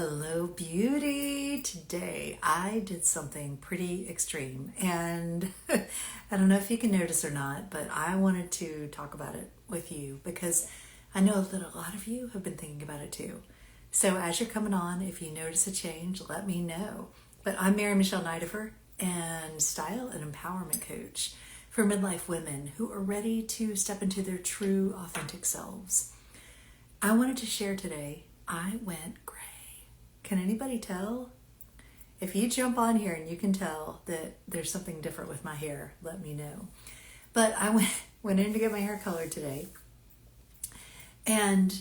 Hello, beauty. Today I did something pretty extreme, and I don't know if you can notice or not, but I wanted to talk about it with you because I know that a lot of you have been thinking about it too. So as you're coming on, if you notice a change, let me know. But I'm Mary Michelle Nidifer, and style and empowerment coach for midlife women who are ready to step into their true, authentic selves. I wanted to share today, I went gray. Can anybody tell? If you jump on here and you can tell that there's something different with my hair, let me know. But I went in to get my hair colored today and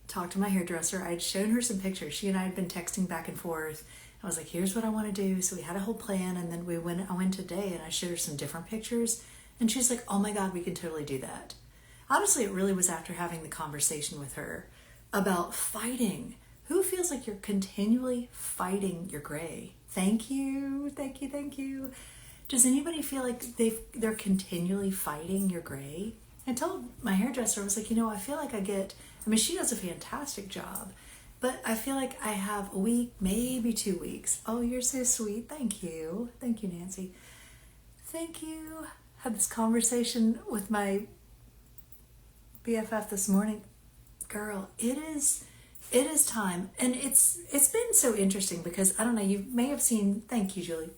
talked to my hairdresser. I'd shown her some pictures. She and I had been texting back and forth. I was like, here's what I want to do. So we had a whole plan, and then I went today and I showed her some different pictures, and she's like, oh my God, we can totally do that. Honestly, it really was after having the conversation with her about fighting. Who feels like you're continually fighting your gray? Thank you, thank you, thank you. Does anybody feel like they're continually fighting your gray? I told my hairdresser, I was like, I feel like she does a fantastic job, but I feel like I have a week, maybe 2 weeks. Oh, you're so sweet. Thank you. Thank you, Nancy. Thank you. Had this conversation with my BFF this morning. Girl, it is time. And it's been so interesting because, I don't know, you may have seen, thank you, Julie,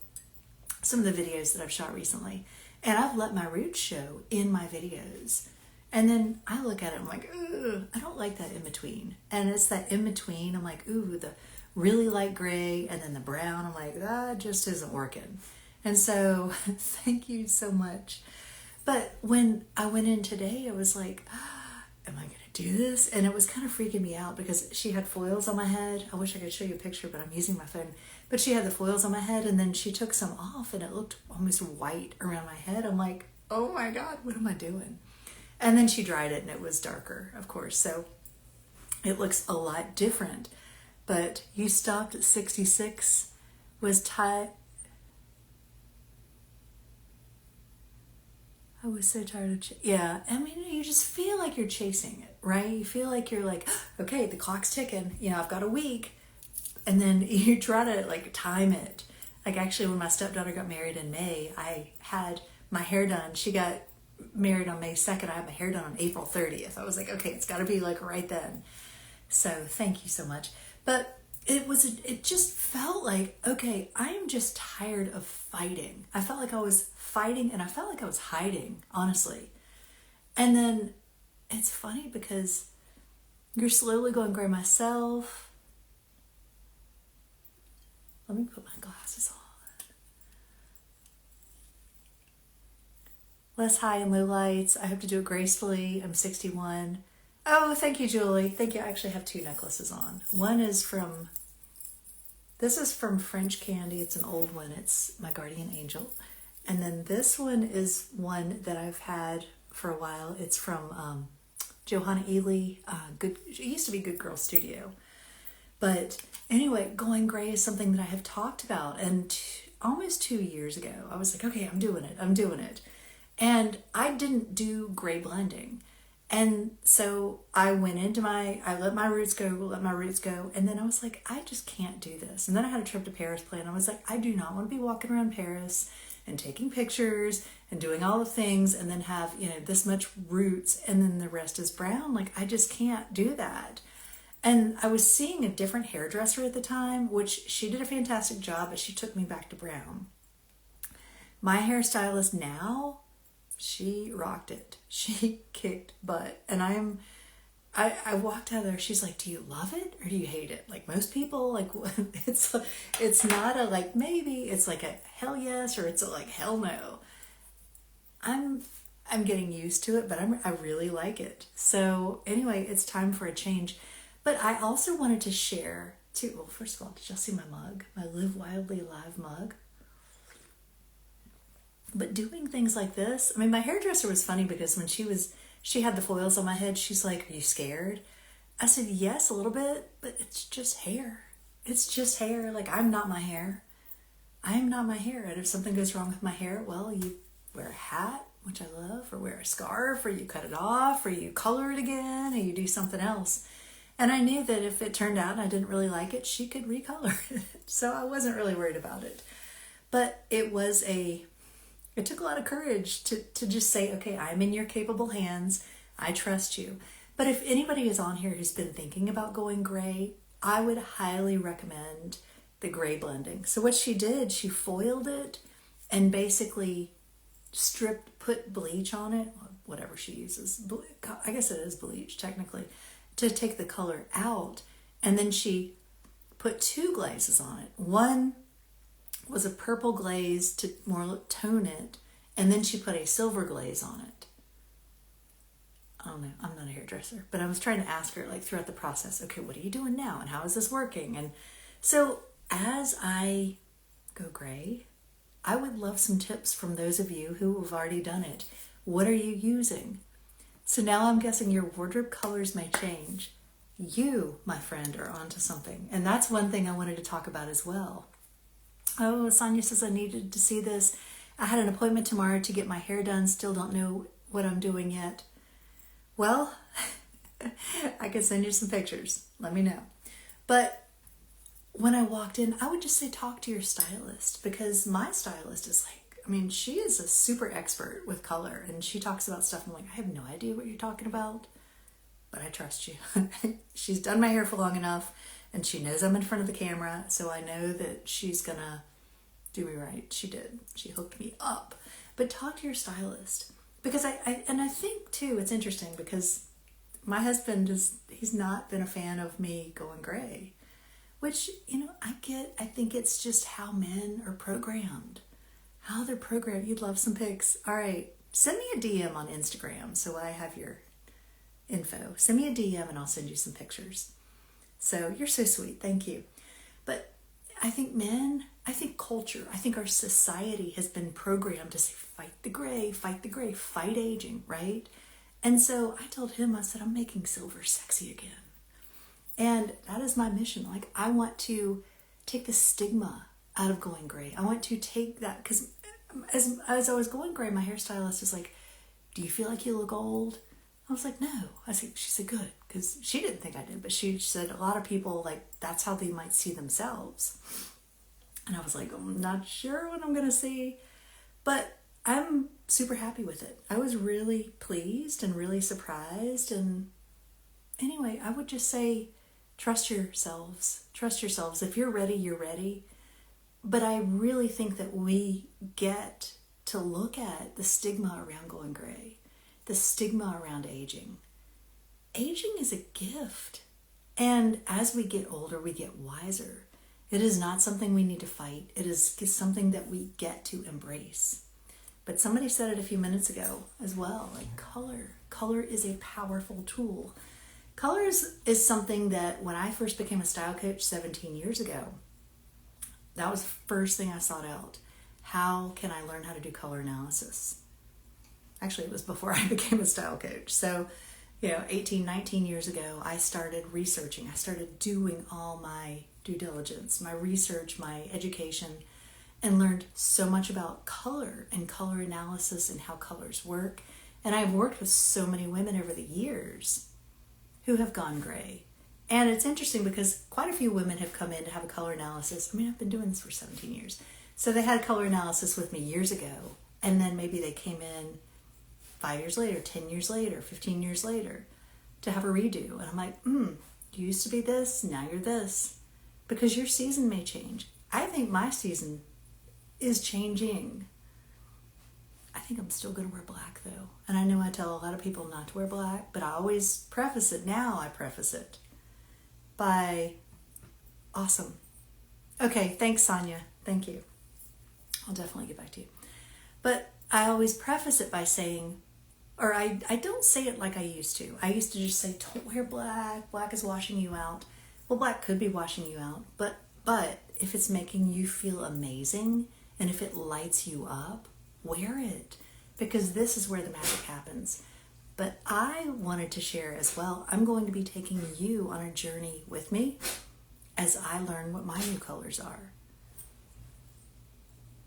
some of the videos that I've shot recently. And I've let my roots show in my videos. And then I look at it, I'm like, ooh, I don't like that in between. And it's that in between, I'm like, ooh, the really light gray and then the brown, I'm like, that just isn't working. And so thank you so much. But when I went in today, I was like, am I going to do this? And it was kind of freaking me out because she had foils on my head. I wish I could show you a picture, but I'm using my phone. But she had the foils on my head, and then she took some off, and it looked almost white around my head. I'm like, oh my God, what am I doing? And then she dried it, and it was darker, of course. So it looks a lot different. But you stopped at 66, was tight. I was so tired of you just feel like you're chasing it, right? You feel like you're like, okay, the clock's ticking, I've got a week. And then you try to time it. Like actually when my stepdaughter got married in May, I had my hair done. She got married on May 2nd. I had my hair done on April 30th. I was like, okay, it's got to be right then. So thank you so much. But it just felt like, okay, I am just tired of fighting. I felt like I was fighting, and I felt like I was hiding, honestly. And then it's funny because you're slowly going gray myself. Let me put my glasses on. Less high and low lights. I hope to do it gracefully. I'm 61. Oh, thank you, Julie. Thank you. I actually have 2 necklaces on. One is this is from French Candy. It's an old one. It's my guardian angel. And then this one is one that I've had for a while. It's from Johanna Ely. It used to be Good Girl Studio. But anyway, going gray is something that I have talked about. And almost 2 years ago, I was like, okay, I'm doing it. And I didn't do gray blending. And so I went into I let my roots go. And then I was like, I just can't do this. And then I had a trip to Paris planned. I was like, I do not want to be walking around Paris and taking pictures and doing all the things and then have, this much roots and then the rest is brown. I just can't do that. And I was seeing a different hairdresser at the time, which she did a fantastic job, but she took me back to brown. My hairstylist now, she rocked it. She kicked butt. And I walked out of there, she's like, do you love it or do you hate it? Like most people, it's not a maybe, it's like a hell yes, or it's a hell no. I'm getting used to it, but I really like it. So anyway, it's time for a change. But I also wanted to share too. Well, first of all, did y'all see my mug? My Live Wildly Alive mug? But doing things like this, my hairdresser was funny because when she had the foils on my head, she's like, are you scared? I said, yes, a little bit, but it's just hair. It's just hair. I'm not my hair. I am not my hair. And if something goes wrong with my hair, well, you wear a hat, which I love, or wear a scarf, or you cut it off, or you color it again, or you do something else. And I knew that if it turned out and I didn't really like it, she could recolor it. So I wasn't really worried about it. But it took a lot of courage to just say, okay, I'm in your capable hands. I trust you. But if anybody is on here who's been thinking about going gray, I would highly recommend the gray blending. So what she did, she foiled it and basically put bleach on it, whatever she uses. I guess it is bleach technically, to take the color out. And then she put two glazes on it. One was a purple glaze to more tone it, and then she put a silver glaze on it. I don't know, I'm not a hairdresser, but I was trying to ask her like throughout the process, okay, what are you doing now and how is this working? And so as I go gray, I would love some tips from those of you who have already done it. What are you using? So now I'm guessing your wardrobe colors may change. You, my friend, are onto something. And that's one thing I wanted to talk about as well. Oh, Sonia says I needed to see this. I had an appointment tomorrow to get my hair done. Still don't know what I'm doing yet. Well, I could send you some pictures. Let me know. But when I walked in, I would just say talk to your stylist, because my stylist is like, I mean, she is a super expert with color and she talks about stuff. I'm like, I have no idea what you're talking about, but I trust you. She's done my hair for long enough and she knows I'm in front of the camera, so I know that she's gonna do me right. She did. She hooked me up. But talk to your stylist, because I think too, it's interesting because my husband he's not been a fan of me going gray, which, you know, I get. I think it's just how men are programmed, how they're programmed. You'd love some pics. All right, send me a DM on Instagram so I have your info. Send me a DM and I'll send you some pictures. So you're so sweet. Thank you. But I think I think culture, I think our society has been programmed to say, fight the gray, fight aging, right? And so I told him, I said, I'm making silver sexy again. And that is my mission. Like, I want to take the stigma out of going gray. I want to take that, because as I was going gray, my hairstylist is like, do you feel like you look old? I was like, no. She said, good, because she didn't think I did, but she said a lot of people, like, that's how they might see themselves. And I was like, I'm not sure what I'm going to see, but I'm super happy with it. I was really pleased and really surprised. And anyway, I would just say, trust yourselves. Trust yourselves. If you're ready, you're ready. But I really think that we get to look at the stigma around going gray, the stigma around aging. Aging is a gift. And as we get older, we get wiser. It is not something we need to fight. It is something that we get to embrace. But somebody said it a few minutes ago as well, like color. Color is a powerful tool. Color is something that when I first became a style coach 17 years ago, that was the first thing I sought out. How can I learn how to do color analysis? Actually, it was before I became a style coach. So, 18, 19 years ago, I started researching. I started doing all my due diligence, my research, my education, and learned so much about color and color analysis and how colors work. And I've worked with so many women over the years who have gone gray. And it's interesting because quite a few women have come in to have a color analysis. I mean, I've been doing this for 17 years. So they had a color analysis with me years ago, and then maybe they came in 5 years later, 10 years later, 15 years later to have a redo. And I'm like, you used to be this, now you're this. Because your season may change. I think my season is changing. I think I'm still going to wear black though. And I know I tell a lot of people not to wear black, but I always preface it. Now I preface it by awesome. Okay, thanks, Sonia. Thank you. I'll definitely get back to you. But I always preface it by saying, or I don't say it like I used to. I used to just say, don't wear black. Black is washing you out. Well, black could be washing you out, but if it's making you feel amazing and if it lights you up, wear it, because this is where the magic happens. But I wanted to share as well, I'm going to be taking you on a journey with me as I learn what my new colors are.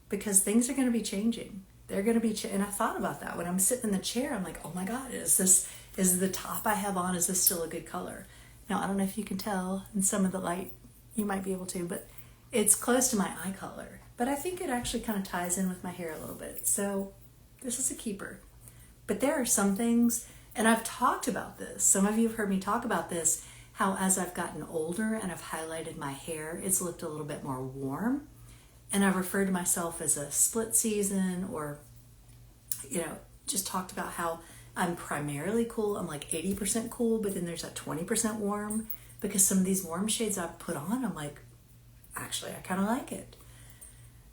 Because things are going to be changing. They're going to be, and I thought about that when I'm sitting in the chair. I'm like, oh my God, is the top I have on, is this still a good color? Now, I don't know if you can tell in some of the light, you might be able to, but it's close to my eye color. But I think it actually kind of ties in with my hair a little bit. So this is a keeper. But there are some things, and I've talked about this. Some of you have heard me talk about this, how as I've gotten older and I've highlighted my hair, it's looked a little bit more warm. And I've referred to myself as a split season, or, just talked about how I'm primarily cool. I'm like 80% cool, but then there's that 20% warm, because some of these warm shades I've put on, I'm like, actually, I kind of like it.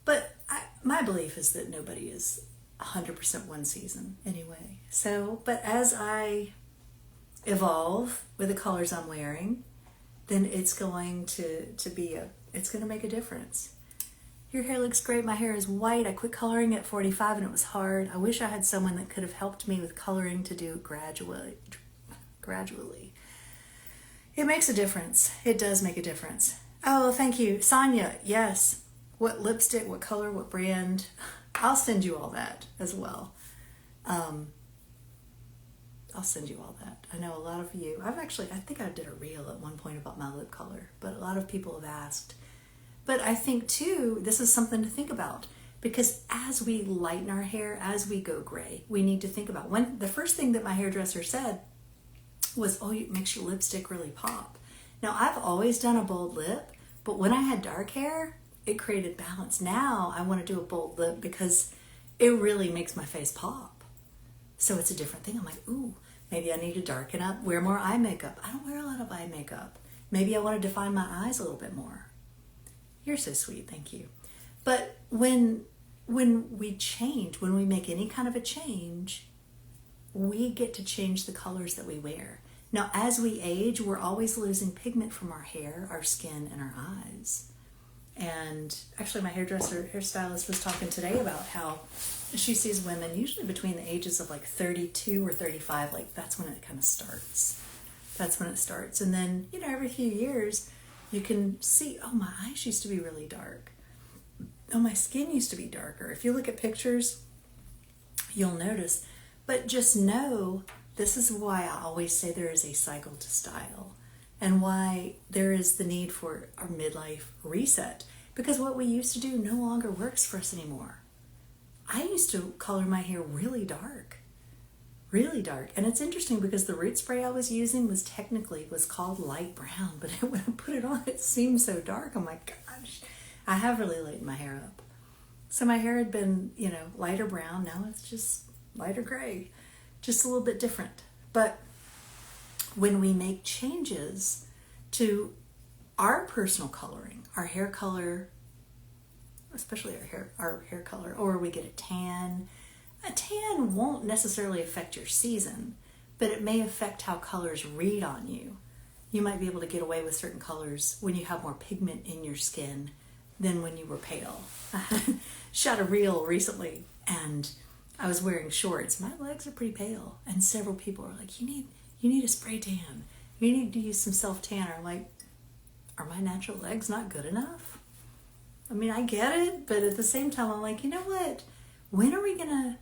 But my belief is that nobody is 100% one season anyway. So, but as I evolve with the colors I'm wearing, then it's going to it's going to make a difference. Your hair looks great. My hair is white. I quit coloring at 45 and it was hard. I wish I had someone that could have helped me with coloring to do gradually. It makes a difference. It does make a difference. Oh, thank you. Sonia, yes. What lipstick, what color, what brand? I'll send you all that as well. I'll send you all that. I know a lot of you, I think I did a reel at one point about my lip color, but a lot of people have asked. But I think too, this is something to think about, because as we lighten our hair, as we go gray, we need to think about the first thing that my hairdresser said was, oh, it makes your lipstick really pop. Now, I've always done a bold lip, but when I had dark hair, it created balance. Now I want to do a bold lip because it really makes my face pop. So it's a different thing. I'm like, ooh, maybe I need to darken up, wear more eye makeup. I don't wear a lot of eye makeup. Maybe I want to define my eyes a little bit more. You're so sweet, thank you. But when we change, when we make any kind of a change, we get to change the colors that we wear. Now, as we age, we're always losing pigment from our hair, our skin, and our eyes. And actually, my hairstylist was talking today about how she sees women usually between the ages of like 32 or 35, like that's when it kind of starts. That's when it starts. And then, every few years, you can see, oh, my eyes used to be really dark. Oh, my skin used to be darker. If you look at pictures, you'll notice. But just know, this is why I always say there is a cycle to style, and why there is the need for our midlife reset, because what we used to do no longer works for us anymore. I used to color my hair really dark. And it's interesting because the root spray I was using was called light brown, but when I put it on, it seemed so dark. I'm like, gosh, I have really lightened my hair up. So my hair had been, lighter brown. Now it's just lighter gray, just a little bit different. But when we make changes to our personal coloring, our hair color, especially our hair color, or we get a tan won't necessarily affect your season, but it may affect how colors read on you. You might be able to get away with certain colors when you have more pigment in your skin than when you were pale. I shot a reel recently and I was wearing shorts. My legs are pretty pale, and several people are like, you need a spray tan. You need to use some self-tanner. I'm like, are my natural legs not good enough? I mean, I get it, but at the same time, I'm like, you know what? When are we going to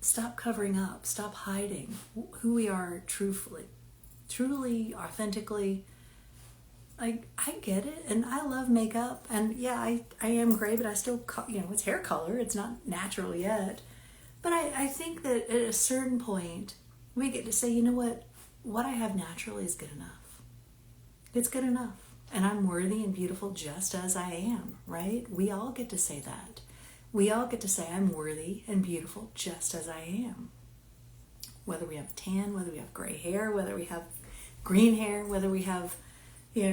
stop covering up, stop hiding who we are truly, authentically? Like, I get it, and I love makeup, and yeah, I am gray, but I still, it's hair color. It's not natural yet. But I think that at a certain point, we get to say, you know what I have naturally is good enough. It's good enough. And I'm worthy and beautiful just as I am, right? We all get to say that. We all get to say I'm worthy and beautiful just as I am. Whether we have a tan, whether we have gray hair, whether we have green hair, whether we have,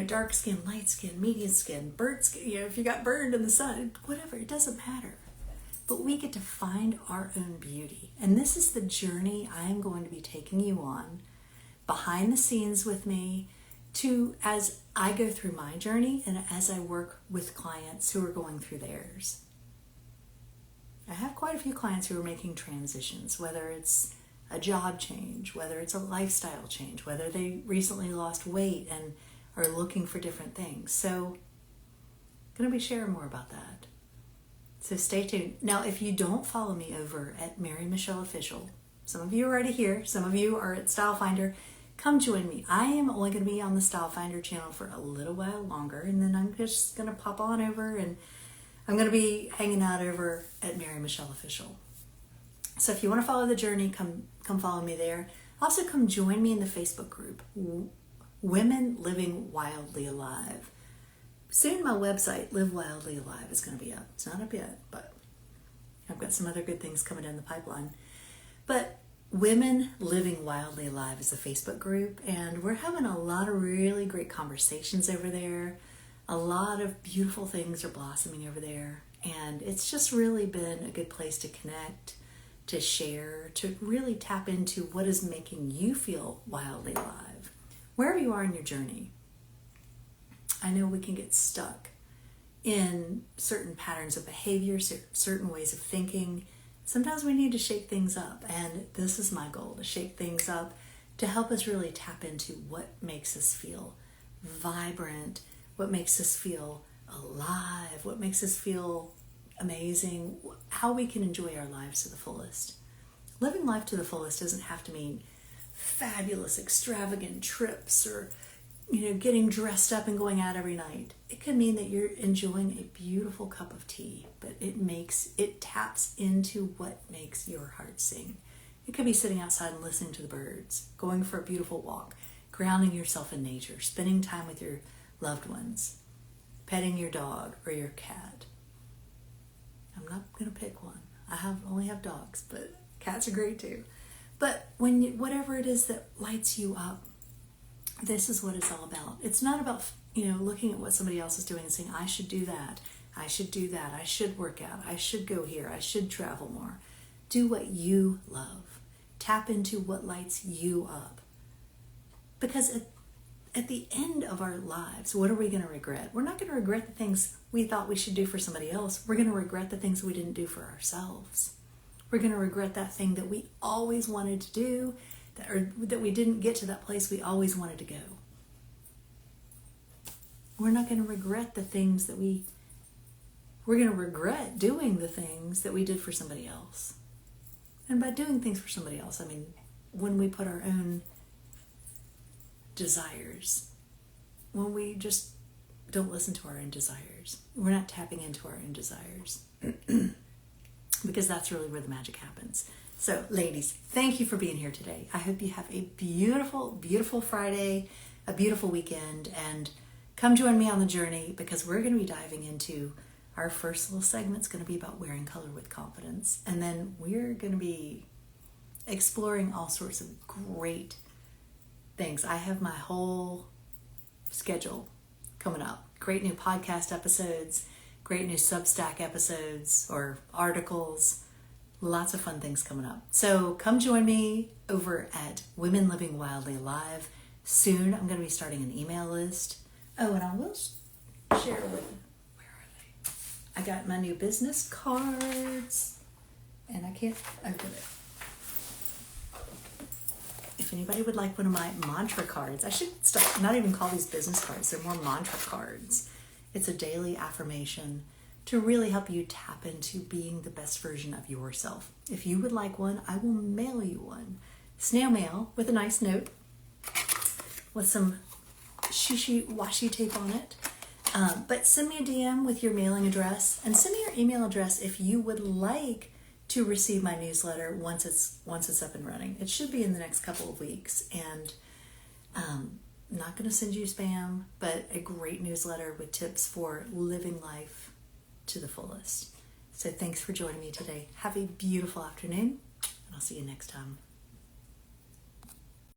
dark skin, light skin, medium skin, burnt skin, if you got burned in the sun, whatever, it doesn't matter. But we get to find our own beauty. And this is the journey I'm going to be taking you on, behind the scenes with me, as I go through my journey and as I work with clients who are going through theirs. I have quite a few clients who are making transitions, whether it's a job change, whether it's a lifestyle change, whether they recently lost weight and are looking for different things. So I'm going to be sharing more about that. So stay tuned. Now, if you don't follow me over at Mary Michelle Official, some of you are already here, some of you are at Style Finder, come join me. I am only going to be on the Style Finder channel for a little while longer, and then I'm just going to pop on over, and I'm going to be hanging out over at Mary Michelle Official. So if you want to follow the journey, come follow me there. Also, come join me in the Facebook group, Women Living Wildly Alive. Soon my website, Live Wildly Alive, is going to be up. It's not up yet, but I've got some other good things coming down the pipeline. But Women Living Wildly Alive is a Facebook group, and we're having a lot of really great conversations over there. A lot of beautiful things are blossoming over there, and it's just really been a good place to connect, to share, to really tap into what is making you feel wildly alive, wherever you are in your journey. I know we can get stuck in certain patterns of behavior, certain ways of thinking. Sometimes we need to shake things up, and this is my goal, to shake things up, to help us really tap into what makes us feel vibrant, what makes us feel alive, what makes us feel amazing, how we can enjoy our lives to the fullest. Living life to the fullest doesn't have to mean fabulous, extravagant trips or getting dressed up and going out every night. It could mean that you're enjoying a beautiful cup of tea, but it taps into what makes your heart sing. It could be sitting outside and listening to the birds, going for a beautiful walk, grounding yourself in nature, spending time with your loved ones, petting your dog or your cat. I'm not going to pick one. I only have dogs, but cats are great too. But whatever it is that lights you up, this is what it's all about. It's not about, looking at what somebody else is doing and saying, I should do that, I should do that, I should work out, I should go here, I should travel more. Do what you love. Tap into what lights you up. Because at the end of our lives, what are we going to regret? We're not going to regret the things we thought we should do for somebody else. We're going to regret the things we didn't do for ourselves. We're going to regret that thing that we always wanted to do, or that we didn't get to that place we always wanted to go. We're not going to regret the things that we're going to regret doing the things that we did for somebody else. And by doing things for somebody else, I mean, when we put our own desires, when we just don't listen to our own desires, we're not tapping into our own desires. Because that's really where the magic happens. So, ladies, thank you for being here today. I hope you have a beautiful, beautiful Friday, a beautiful weekend, and come join me on the journey, because we're going to be diving into our first little segment. It's going to be about wearing color with confidence. And then we're going to be exploring all sorts of great things. I have my whole schedule coming up. Great new podcast episodes, great new Substack episodes or articles, lots of fun things coming up. So come join me over at Women Living Wildly Alive. Soon I'm going to be starting an email list. Oh, and I will share with, where are they? I got my new business cards, and I can't open it. If anybody would like one of my mantra cards, I should not even call these business cards, they're more mantra cards. It's a daily affirmation to really help you tap into being the best version of yourself. If you would like one, I will mail you one. Snail mail with a nice note with some washi tape on it. But send me a DM with your mailing address, and send me your email address if you would like to receive my newsletter once it's up and running. It should be in the next couple of weeks, and I'm not going to send you spam, but a great newsletter with tips for living life to the fullest. So thanks for joining me today. Have a beautiful afternoon, and I'll see you next time.